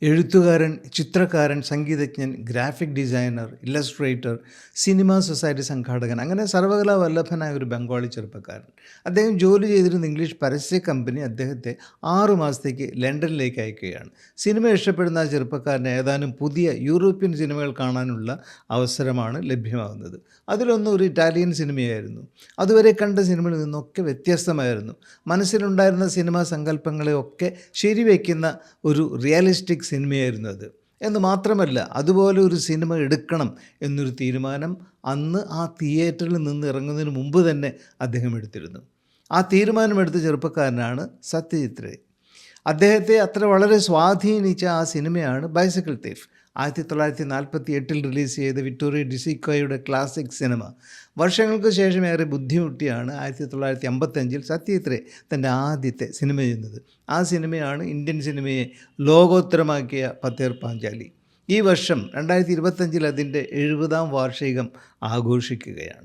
എഴുത്തുകാരൻ, ചിത്രകാരൻ, സംഗീതജ്ഞൻ, graphic designer, illustrator, cinema society സംഘാടകൻ, അങ്ങനെ സർവകലാ വല്ലഭനായ ഒരു ബംഗാളി ചെറുപ്പക്കാരൻ. അദ്ദേഹം ജോലി ചെയ്തിരുന്ന ഇംഗ്ലീഷ് പരസ്യ കമ്പനി അദ്ദേഹത്തെ 6 മാസത്തേക്ക് ലണ്ടനിലേക്ക് അയക്കുകയാണ്. സിനിമ ഇഷ്ടപ്പെടുന്ന ആ ചെറുപ്പക്കാരന് ഏതാനും പുതിയ യൂറോപ്യൻ സിനിമകൾ കാണാനുള്ള അവസരമാണ് ലഭ്യമാകുന്നത്. അതിലൊന്ന് ഒരു ഇറ്റാലിയൻ സിനിമയായിരുന്നു. അതുവരെ കണ്ട സിനിമയിൽ നിന്നൊക്കെ വ്യത്യസ്തമായിരുന്നു. മനസ്സിലുണ്ടായിരുന്ന സിനിമാ സങ്കല്പങ്ങളെയൊക്കെ ശരിവയ്ക്കുന്ന ഒരു റിയലിസ്റ്റിക് സിനിമയായിരുന്നു അത്. എന്ന് മാത്രമല്ല, അതുപോലെ ഒരു സിനിമ എടുക്കണം എന്നൊരു തീരുമാനം അന്ന് ആ തിയേറ്ററിൽ നിന്ന് ഇറങ്ങുന്നതിന് മുമ്പ് തന്നെ അദ്ദേഹം എടുത്തിരുന്നു. ആ തീരുമാനമെടുത്ത ചെറുപ്പക്കാരനാണ് സത്യജിത്ത് റേ. അദ്ദേഹത്തെ അത്ര വളരെ സ്വാധീനിച്ച ആ സിനിമയാണ് ബൈസിക്കിൾ തീഫ്. 1948 റിലീസ് ചെയ്ത വിക്ടോറിയ ഡിസിക്കോയുടെ ക്ലാസിക് സിനിമ. വർഷങ്ങൾക്ക് ശേഷം ഏറെ ബുദ്ധിമുട്ടിയാണ് 1955 സത്യജിത്ത് റേ തൻ്റെ ആദ്യത്തെ സിനിമ ചെയ്യുന്നത്. ആ സിനിമയാണ് ഇന്ത്യൻ സിനിമയെ ലോകോത്തരമാക്കിയ പതേർ പാഞ്ചാലി. ഈ വർഷം 2025 അതിൻ്റെ 70ാം വാർഷികം ആഘോഷിക്കുകയാണ്.